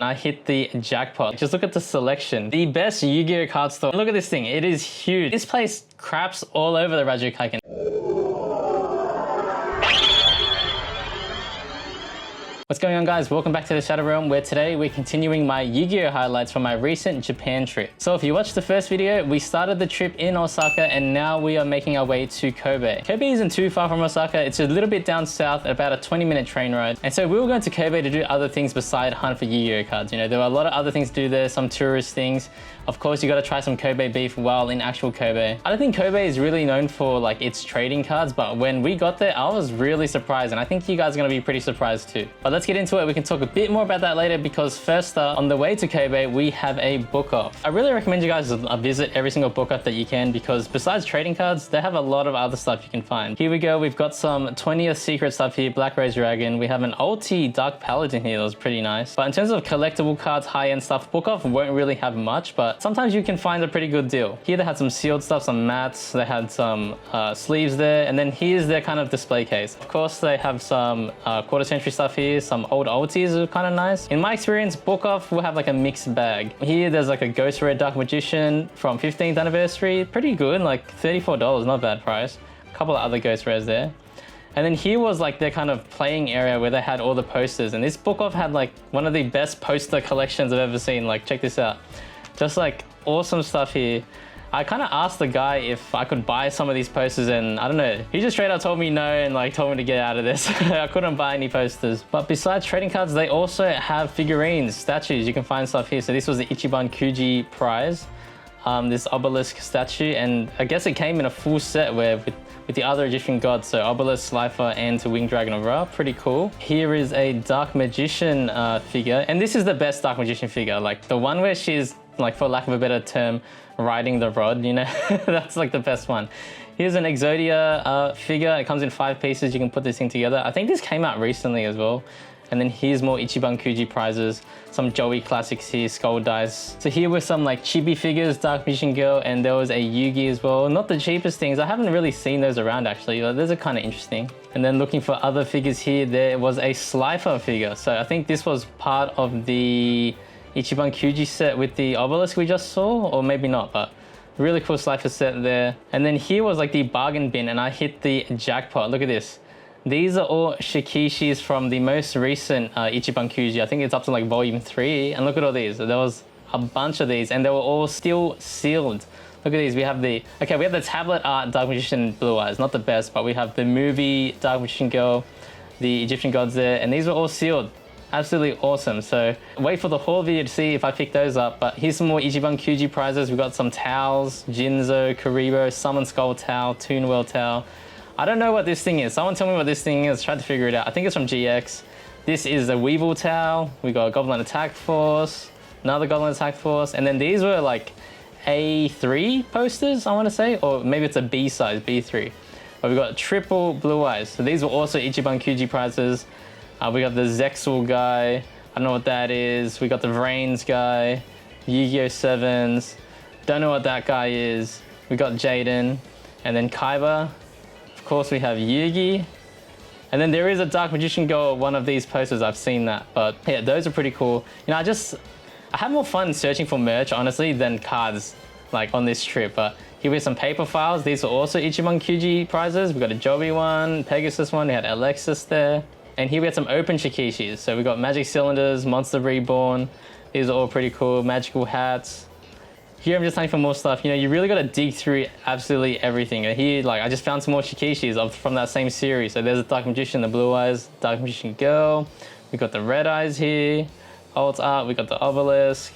I hit the jackpot. Just look at the selection. The best Yu-Gi-Oh card store. Look at this thing. It is huge. This place craps all over the Rajokaiken. What's going on, guys? Welcome back to the Shadow Realm, where today we're continuing my Yu-Gi-Oh highlights from my recent Japan trip. So if you watched the first video, we started the trip in Osaka and now we are making our way to Kobe. Kobe isn't too far from Osaka. It's a little bit down south, about a 20-minute train ride. And so we were going to Kobe to do other things beside hunt for Yu-Gi-Oh cards. You know, there were a lot of other things to do there, some tourist things. Of course, you got to try some Kobe beef while in actual Kobe. I don't think Kobe is really known for like its trading cards, but when we got there, I was really surprised, and I think you guys are going to be pretty surprised too. But let's get into it. We can talk a bit more about that later, because first on the way to Kobe, we have a book off. I really recommend you guys visit every single book off that you can, because besides trading cards, they have a lot of other stuff you can find. Here we go. We've got some 20th secret stuff here, Black Rose Dragon. We have an ulti Dark Paladin here. That was pretty nice. But in terms of collectible cards, high-end stuff, book off won't really have much, but sometimes you can find a pretty good deal. Here they had some sealed stuff, some mats, they had some sleeves there, and then here's their kind of display case. Of course, they have some quarter century stuff here, some old ultis are kind of nice. In my experience, book off will have like a mixed bag. Here there's like a Ghost Red Dark Magician from 15th anniversary, pretty good, like $34, not bad price. A couple of other Ghost Rares there. And then here was like their kind of playing area where they had all the posters, and this book off had like one of the best poster collections I've ever seen. Like, check this out. Just like awesome stuff here. I kind of asked the guy if I could buy some of these posters, and I don't know, he just straight up told me no and like told me to get out of this. I couldn't buy any posters. But besides trading cards, they also have figurines, statues. You can find stuff here. So this was the Ichiban Kuji prize, this obelisk statue, and I guess it came in a full set where with the other Egyptian gods, so Obelisk, Slifer, and the Winged Dragon of Ra. Pretty cool. Here is a Dark Magician figure, and this is the best Dark Magician figure, like the one where she's, like, for lack of a better term, riding the rod, you know? That's like the best one. Here's an Exodia figure. It comes in 5 pieces. You can put this thing together. I think this came out recently as well. And then here's more Ichiban Kuji prizes, some Joey classics here, Skull Dice. So here were some like chibi figures, Dark Magician Girl, and there was a Yugi as well. Not the cheapest things. I haven't really seen those around actually. Those are kind of interesting. And then looking for other figures here, there was a Slifer figure. So I think this was part of the Ichiban Kuji set with the obelisk we just saw, or maybe not, but really cool Slifer set there. And then here was like the bargain bin, and I hit the jackpot. Look at this. These are all Shikishis from the most recent Ichiban Kuji. I think it's up to like volume 3. And look at all these. There was a bunch of these and they were all still sealed. Look at these. We have the tablet art Dark Magician Blue Eyes. Not the best, but we have the movie Dark Magician Girl, the Egyptian gods there, and these were all sealed. Absolutely awesome. So wait for the haul video to see if I pick those up. But here's some more Ichiban Kuji prizes. We've got some towels, Jinzo, Karibo, Summon Skull Towel, Toon Well Towel. I don't know what this thing is. Someone tell me what this thing is. Try to figure it out. I think it's from GX. This is a Weevil Towel. We got a Goblin Attack Force, another Goblin Attack Force, and then these were like A3 posters, I want to say, or maybe it's a B size, B3. But we got triple Blue Eyes. So these were also Ichiban Kuji prizes. We got the Zexal guy. I don't know what that is. We got the Vrains guy, Yu-Gi-Oh 7s. Don't know what that guy is. We got Jaden, and then Kaiba. Of course, we have Yugi, and then there is a Dark Magician Girl, one of these posters. I've seen that, but yeah, those are pretty cool. You know, I have more fun searching for merch, honestly, than cards like on this trip. But here we have some paper files. These are also Ichiban Kuji prizes. We got a Joby one, Pegasus one. We had Alexis there, and here we had some open Shikishis. So we got Magic Cylinders, Monster Reborn. These are all pretty cool. Magical hats. Here I'm just hunting for more stuff. You know, you really got to dig through absolutely everything. And here, like, I just found some more Shikishis from that same series. So there's a Dark Magician, the Blue Eyes, Dark Magician Girl. We got the Red Eyes here. Alt art, we got the Obelisk.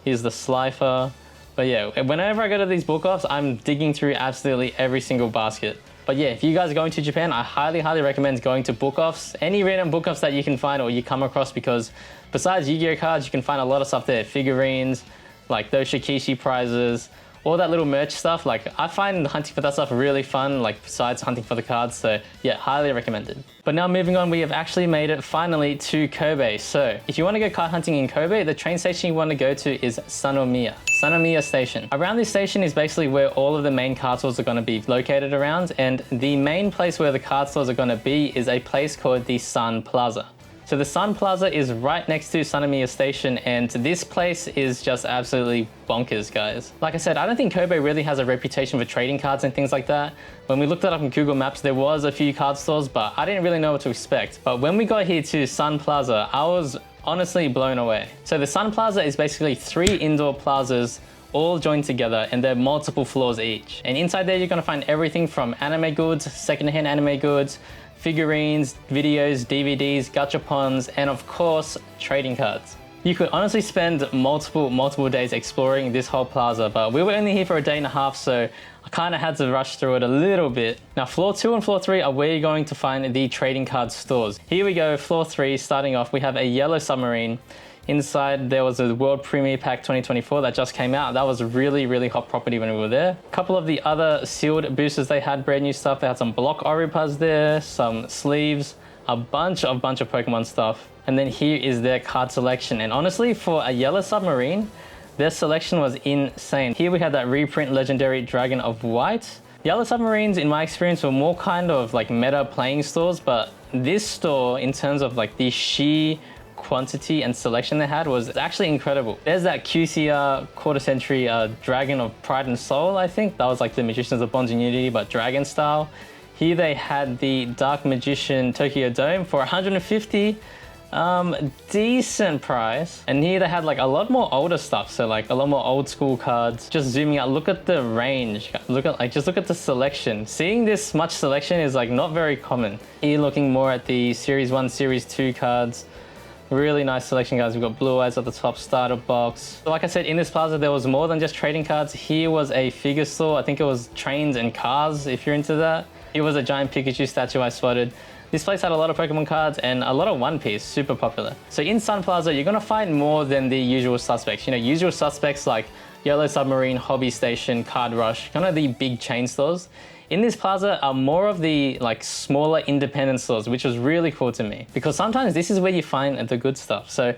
Here's the Slifer. But yeah, whenever I go to these book offs, I'm digging through absolutely every single basket. But yeah, if you guys are going to Japan, I highly recommend going to book offs. Any random book offs that you can find or you come across, because besides Yu-Gi-Oh cards, you can find a lot of stuff there. Figurines, like those Shikishi prizes, all that little merch stuff. Like, I find hunting for that stuff really fun, like besides hunting for the cards. So yeah, highly recommended. But now moving on, we have actually made it finally to Kobe. So if you want to go card hunting in Kobe, the train station you want to go to is Sanomiya Station. Around this station is basically where all of the main card stores are going to be located around, and the main place where the card stores are going to be is a place called the Sun Plaza. So the Sun Plaza is right next to Sanemiya Station, and this place is just absolutely bonkers, guys. Like I said, I don't think Kobe really has a reputation for trading cards and things like that. When we looked it up on Google Maps, there was a few card stores, but I didn't really know what to expect. But when we got here to Sun Plaza, I was honestly blown away. So the Sun Plaza is basically 3 indoor plazas all joined together, and they're multiple floors each. And inside there, you're gonna find everything from anime goods, secondhand anime goods, figurines, videos, DVDs, gachapons, and of course, trading cards. You could honestly spend multiple days exploring this whole plaza, but we were only here for a day and a half, so I kind of had to rush through it a little bit. Now, floor 2 and floor 3 are where you're going to find the trading card stores. Here we go, floor 3, starting off, we have a yellow submarine. Inside, there was a World Premiere Pack 2024 that just came out. That was a really hot property when we were there. A couple of the other sealed boosters, they had brand new stuff. They had some block Oripas there, some sleeves, a bunch of Pokemon stuff. And then here is their card selection. And honestly, for a yellow submarine, their selection was insane. Here we had that reprint legendary Dragon of White. Yellow submarines, in my experience, were more kind of like meta playing stores, but this store, in terms of like the sheer quantity and selection they had, was actually incredible. There's that QCR quarter century Dragon of Pride and Soul, I think. That was like the Magicians of Bonds and Unity, but dragon style. Here they had the Dark Magician Tokyo Dome for 150. Decent price. And here they had like a lot more older stuff, so like a lot more old school cards. Just zooming out, look at the range, just look at the selection. Seeing this much selection is like not very common. Here looking more at the Series 1, Series 2 cards. Really nice selection, guys. We've got Blue Eyes at the top, starter box. So like I said, in this plaza, there was more than just trading cards. Here was a figure store. I think it was trains and cars, if you're into that. Here was a giant Pikachu statue I spotted. This place had a lot of Pokemon cards and a lot of One Piece, super popular. So in Sun Plaza, you're gonna find more than the usual suspects. You know, usual suspects like Yellow Submarine, Hobby Station, Card Rush, kind of the big chain stores. In this plaza are more of the like smaller independent stores, which was really cool to me because sometimes this is where you find the good stuff. So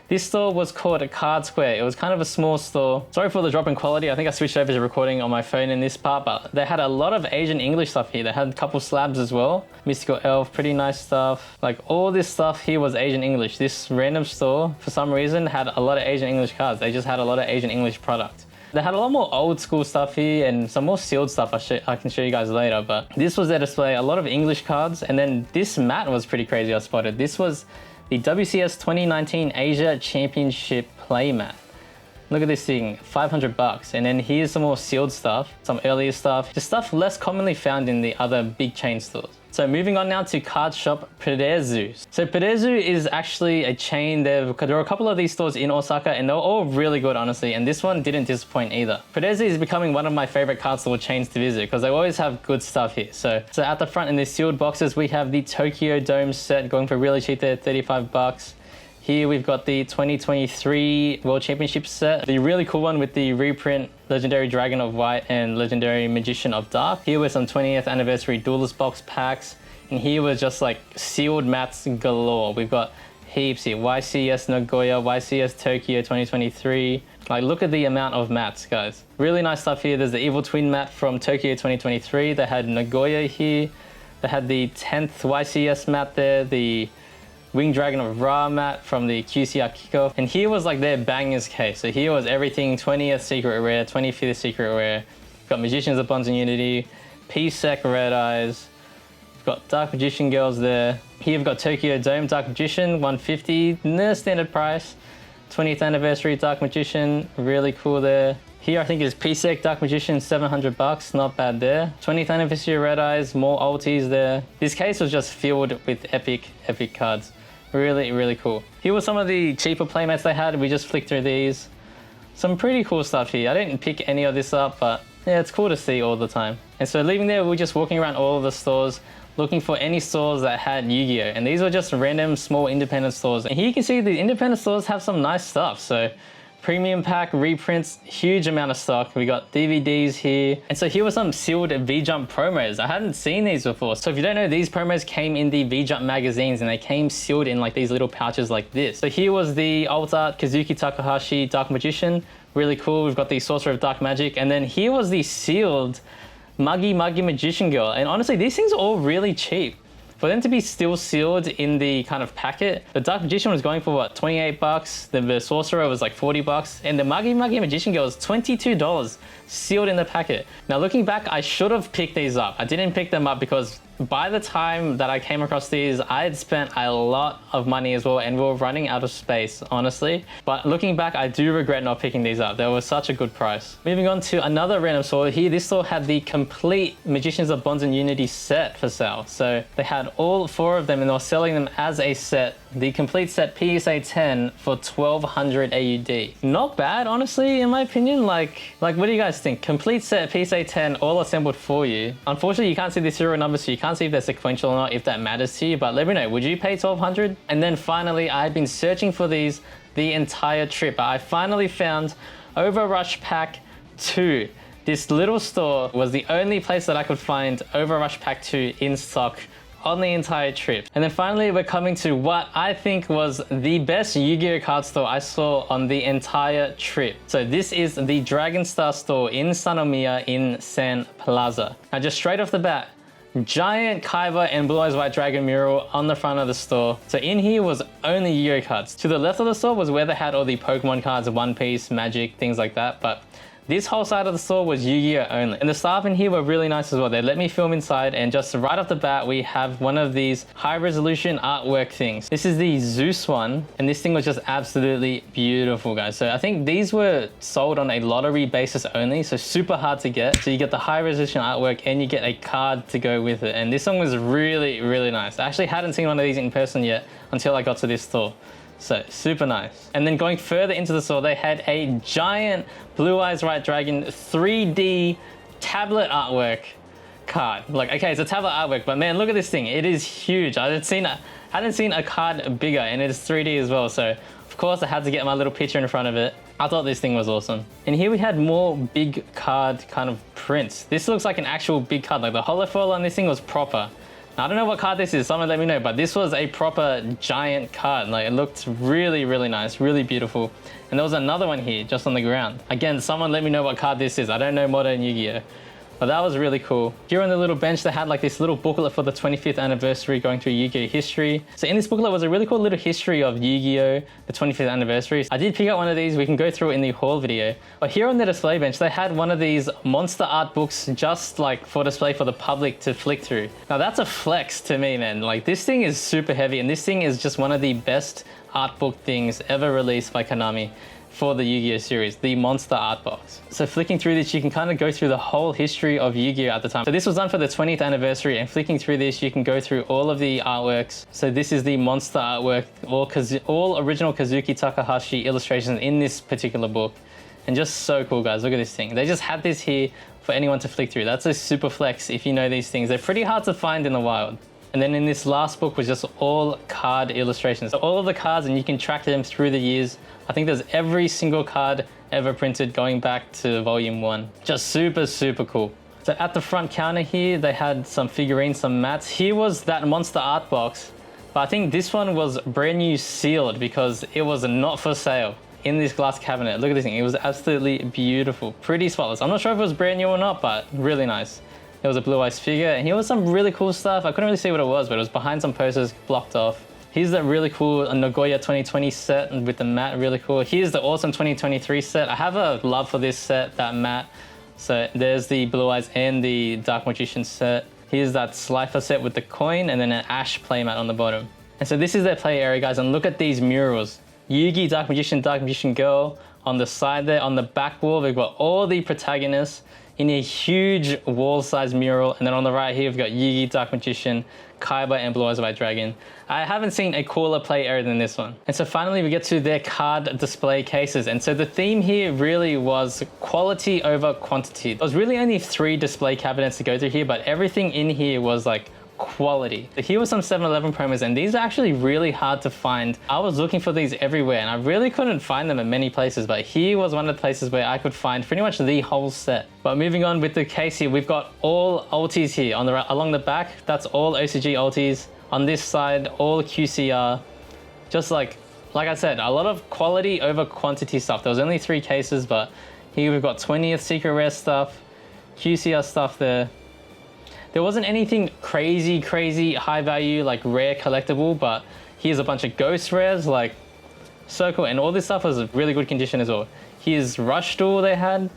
this store was called a Card Square. It was kind of a small store. Sorry for the drop in quality. I think I switched over to recording on my phone in this part, but they had a lot of Asian English stuff here. They had a couple slabs as well. Mystical Elf, pretty nice stuff. Like all this stuff here was Asian English. This random store, for some reason, had a lot of Asian English cards. They just had a lot of Asian English product. They had a lot more old school stuff here and some more sealed stuff I can show you guys later, but this was their display, a lot of English cards. And then this mat was pretty crazy I spotted. This was the WCS 2019 Asia Championship play mat. Look at this thing, 500 bucks. And then here's some more sealed stuff, some earlier stuff, just stuff less commonly found in the other big chain stores. So moving on now to card shop Perezu. So Perezu is actually a chain. There are a couple of these stores in Osaka and they're all really good, honestly. And this one didn't disappoint either. Perezu is becoming one of my favorite card store chains to visit because they always have good stuff here. So at the front in these sealed boxes, we have the Tokyo Dome set going for really cheap there, 35 bucks. Here we've got the 2023 World Championship set, the really cool one with the reprint Legendary Dragon of White and Legendary Magician of Dark. Here were some 20th anniversary Duelist box packs, and here was just like sealed mats galore. We've got heaps here, YCS Nagoya, YCS Tokyo 2023. Like look at the amount of mats, guys. Really nice stuff here. There's the Evil Twin mat from Tokyo 2023. They had Nagoya here. They had the 10th YCS mat there, the Winged Dragon of Ra mat from the QCR kickoff. And here was like their bangers case. So here was everything 20th secret rare, 25th secret rare. We've got Magicians of Bonds and Unity, P-Sec Red Eyes. We've got Dark Magician Girls there. Here we've got Tokyo Dome Dark Magician, 150, near standard price. 20th anniversary Dark Magician, really cool there. Here I think is P-Sec Dark Magician, 700 bucks, not bad there. 20th anniversary Red Eyes, more ultis there. This case was just filled with epic cards. Really cool. Here were some of the cheaper playmats they had. We just flicked through these. Some pretty cool stuff here. I didn't pick any of this up, but yeah, it's cool to see all the time. And so leaving there, we were just walking around all of the stores, looking for any stores that had Yu-Gi-Oh! And these were just random small independent stores. And here you can see the independent stores have some nice stuff. So premium pack, reprints, huge amount of stock. We got DVDs here. And so here were some sealed V-Jump promos. I hadn't seen these before. So if you don't know, these promos came in the V-Jump magazines and they came sealed in like these little pouches like this. So here was the alt art Kazuki Takahashi Dark Magician. Really cool. We've got the Sorcerer of Dark Magic. And then here was the sealed Muggy Magician Girl. And honestly, these things are all really cheap. For them to be still sealed in the kind of packet, the Dark Magician was going for what, 28 bucks, the Sorcerer was like 40 bucks, and the Magi Magi Magician Girl was $22 sealed in the packet. Now looking back, I should have picked these up. I didn't pick them up because by the time that I came across these, I had spent a lot of money as well, and we were running out of space, honestly. But looking back, I do regret not picking these up. They were such a good price. Moving on to another random store here. This store had the complete Magicians of Bonds and Unity set for sale. So they had all 4 of them and they were selling them as a set. The complete set PSA 10 for 1200 AUD. Not bad, honestly, in my opinion. Like what do you guys think? Complete set PSA 10 all assembled for you. Unfortunately, you can't see the serial number, so you can't see if they're sequential or not, if that matters to you, but let me know, would you pay 1200? And then finally, I had been searching for these the entire trip. I finally found Overrush Pack 2. This little store was the only place that I could find Overrush Pack 2 in stock on the entire trip. And then finally, we're coming to what I think was the best Yu-Gi-Oh card store I saw on the entire trip. So this is the Dragon Star store in Sanomiya in San Plaza. Now just straight off the bat, giant Kaiba and Blue Eyes White Dragon mural on the front of the store. So in here was only Yu-Gi-Oh cards. To the left of the store was where they had all the Pokemon cards, One Piece, Magic, things like that. But this whole side of the store was Yu-Gi-Oh only. And the staff in here were really nice as well. They let me film inside, and just right off the bat, we have one of these high resolution artwork things. This is the Zeus one, and this thing was just absolutely beautiful, guys. So I think these were sold on a lottery basis only, so super hard to get. So you get the high resolution artwork and you get a card to go with it. And this one was really, really nice. I actually hadn't seen one of these in person yet until I got to this store. So super nice. And then going further into the store, they had a giant Blue Eyes White Dragon 3D tablet artwork card. Like, okay, it's a tablet artwork, but man, look at this thing. It is huge. I hadn't seen a card bigger, and it is 3D as well. So of course I had to get my little picture in front of it. I thought this thing was awesome. And here we had more big card kind of prints. This looks like an actual big card. Like the holofoil on this thing was proper. I don't know what card this is, someone let me know, but this was a proper giant card. Like, it looked really, really nice, really beautiful. And there was another one here just on the ground. Again, someone let me know what card this is. I don't know modern Yu-Gi-Oh, but that was really cool. Here on the little bench, they had like this little booklet for the 25th anniversary going through Yu-Gi-Oh history. So in this booklet was a really cool little history of Yu-Gi-Oh, the 25th anniversary. I did pick out one of these. We can go through it in the haul video. But here on the display bench, they had one of these monster art books just like for display for the public to flick through. Now that's a flex to me, man. Like, this thing is super heavy, and this thing is just one of the best art book things ever released by Konami for the Yu-Gi-Oh series, the Monster Art Box. So flicking through this, you can kind of go through the whole history of Yu-Gi-Oh at the time. So this was done for the 20th anniversary, and flicking through this, you can go through all of the artworks. So this is the monster artwork, all original Kazuki Takahashi illustrations in this particular book. And just so cool, guys. Look at this thing. They just had this here for anyone to flick through. That's a super flex if you know these things. They're pretty hard to find in the wild. And then in this last book was just all card illustrations. So all of the cards, and you can track them through the years. I think there's every single card ever printed going back to volume 1. Just super, super cool. So at the front counter here, they had some figurines, some mats. Here was that monster art box, but I think this one was brand new sealed because it was not for sale in this glass cabinet. Look at this thing. It was absolutely beautiful. Pretty spotless. I'm not sure if it was brand new or not, but really nice. There was a Blue Eyes figure, and here was some really cool stuff. I couldn't really see what it was, but it was behind some posters blocked off. Here's that really cool Nagoya 2020 set with the mat, really cool. Here's the awesome 2023 set. I have a love for this set, that mat. So there's the Blue Eyes and the Dark Magician set. Here's that Slifer set with the coin and then an Ash playmat on the bottom. And so this is their play area, guys, and look at these murals. Yugi, Dark Magician Girl. On the side there, on the back wall, we've got all the protagonists in a huge wall-sized mural. And then on the right here, we've got Yugi, Dark Magician, Kaiba, and Blue Eyes White Dragon. I haven't seen a cooler play area than this one. And so finally, we get to their card display cases. And so the theme here really was quality over quantity. There was really only 3 display cabinets to go through here, but everything in here was like quality. Here were some 7-Eleven promos, and these are actually really hard to find. I was looking for these everywhere, and I really couldn't find them in many places, but here was one of the places where I could find pretty much the whole set. But moving on with the case here, we've got all ultis here on the along the back. That's all OCG ultis. On this side, all QCR. Just like I said, a lot of quality over quantity stuff. There was only 3 cases, but here we've got 20th secret rare stuff, QCR stuff there. There wasn't anything crazy high value, like rare collectible, but here's a bunch of ghost rares, like so cool. And all this stuff was really good condition as well. Here's Rush Duel they had,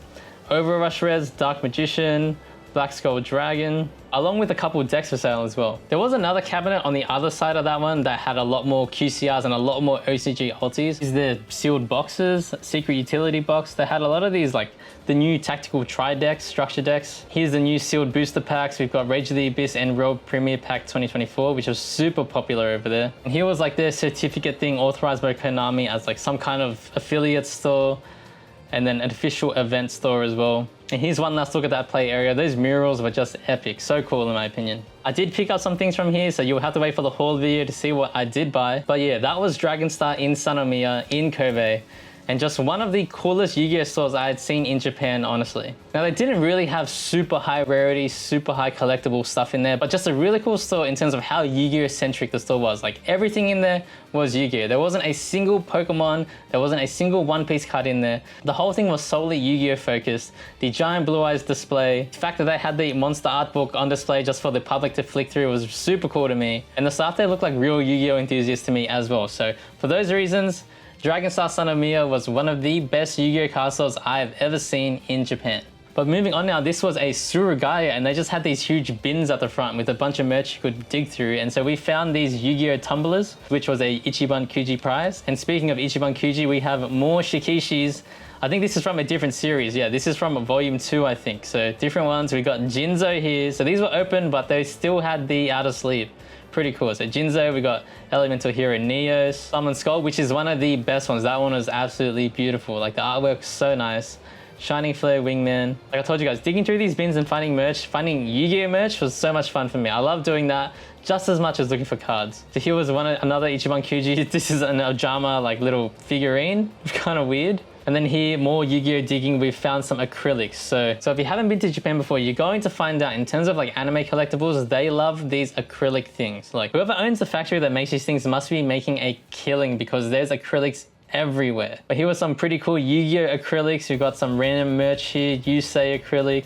Over Rush rares, Dark Magician, Black Skull Dragon, along with a couple decks for sale as well. There was another cabinet on the other side of that one that had a lot more QCRs and a lot more OCG ultis. These are the sealed boxes, secret utility box. They had a lot of these, like the new tactical tri decks, structure decks. Here's the new sealed booster packs. We've got Rage of the Abyss and World Premier Pack 2024, which was super popular over there. And here was like their certificate thing authorized by Konami as like some kind of affiliate store, and then an official event store as well. And here's one last look at that play area. Those murals were just epic, so cool in my opinion. I did pick up some things from here, so you'll have to wait for the haul video to see what I did buy. But yeah, that was Dragonstar in Sanomiya in Kobe, and just one of the coolest Yu-Gi-Oh stores I had seen in Japan, honestly. Now they didn't really have super high rarity, super high collectible stuff in there, but just a really cool store in terms of how Yu-Gi-Oh centric the store was. Like everything in there was Yu-Gi-Oh. There wasn't a single Pokemon, there wasn't a single One Piece card in there. The whole thing was solely Yu-Gi-Oh focused. The giant blue eyes display, the fact that they had the monster art book on display just for the public to flick through was super cool to me. And the staff there looked like real Yu-Gi-Oh enthusiasts to me as well. So for those reasons, Dragonstar Sanomiya was one of the best Yu-Gi-Oh card stores I've ever seen in Japan. But moving on now, this was a Surugaya, and they just had these huge bins at the front with a bunch of merch you could dig through. And so we found these Yu-Gi-Oh tumblers, which was a Ichiban Kuji prize. And speaking of Ichiban Kuji, we have more Shikishis. I think this is from a different series. Yeah, this is from volume 2, I think. So different ones. We got Jinzo here. So these were open, but they still had the outer sleeve. Pretty cool. So Jinzo, we got Elemental Hero Neos, Summon Skull, which is one of the best ones. That one was absolutely beautiful. Like the artwork's so nice. Shining Flare Wingman. Like I told you guys, digging through these bins and finding merch, finding Yu-Gi-Oh merch was so much fun for me. I love doing that just as much as looking for cards. So here was another Ichiban Kuji. This is an Ojama like little figurine. Kind of weird. And then here, more Yu-Gi-Oh digging, we've found some acrylics. So if you haven't been to Japan before, you're going to find out in terms of like anime collectibles, they love these acrylic things. Like whoever owns the factory that makes these things must be making a killing because there's acrylics everywhere. But here were some pretty cool Yu-Gi-Oh acrylics. We've got some random merch here, Yusei acrylic.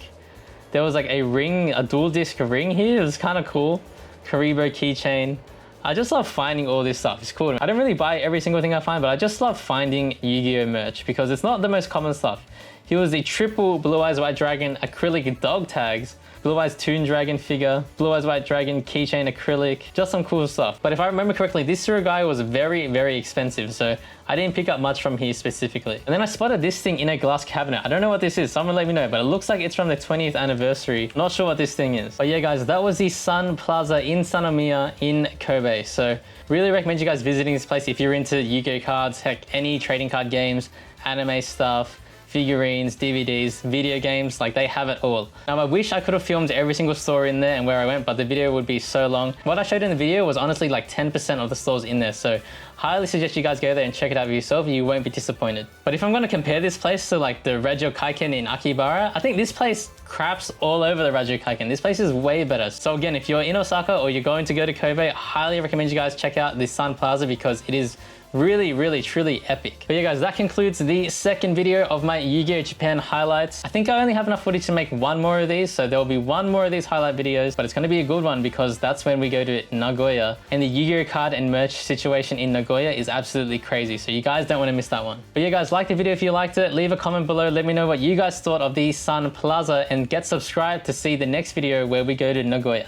There was like a ring, a dual disc ring here. It was kind of cool. Karibo keychain. I just love finding all this stuff. It's cool. I don't really buy every single thing I find, but I just love finding Yu-Gi-Oh merch because it's not the most common stuff. Here was the triple Blue Eyes White Dragon acrylic dog tags, Blue Eyes Toon Dragon figure, Blue Eyes White Dragon keychain acrylic, just some cool stuff. But if I remember correctly, this Surugai was very expensive, so I didn't pick up much from here specifically. And then I spotted this thing in a glass cabinet. I don't know what this is, someone let me know, but it looks like it's from the 20th anniversary. Not sure what this thing is. But yeah guys, that was the Sun Plaza in Sanomiya in Kobe. So really recommend you guys visiting this place if you're into Yu-Gi-Oh cards, heck, any trading card games, anime stuff, figurines, DVDs, video games, like they have it all. Now I wish I could have filmed every single store in there and where I went, but the video would be so long. What I showed in the video was honestly like 10% of the stores in there, so highly suggest you guys go there and check it out for yourself. You won't be disappointed. But if I'm going to compare this place to like the Rajo Kaiken in Akibara, I think this place craps all over the Rajo Kaiken. This place is way better. So again, if you're in Osaka or you're going to go to Kobe, I highly recommend you guys check out the Sun Plaza because it is really truly epic. But yeah guys, that concludes the second video of my Yu-Gi-Oh Japan highlights. I think I only have enough footage to make one more of these, so there will be one more of these highlight videos, but it's going to be a good one because that's when we go to Nagoya, and the Yu-Gi-Oh card and merch situation in Nagoya is absolutely crazy, so you guys don't want to miss that one. But yeah guys, like the video if you liked it, leave a comment below, let me know what you guys thought of the Sun Plaza, and get subscribed to see the next video where we go to Nagoya.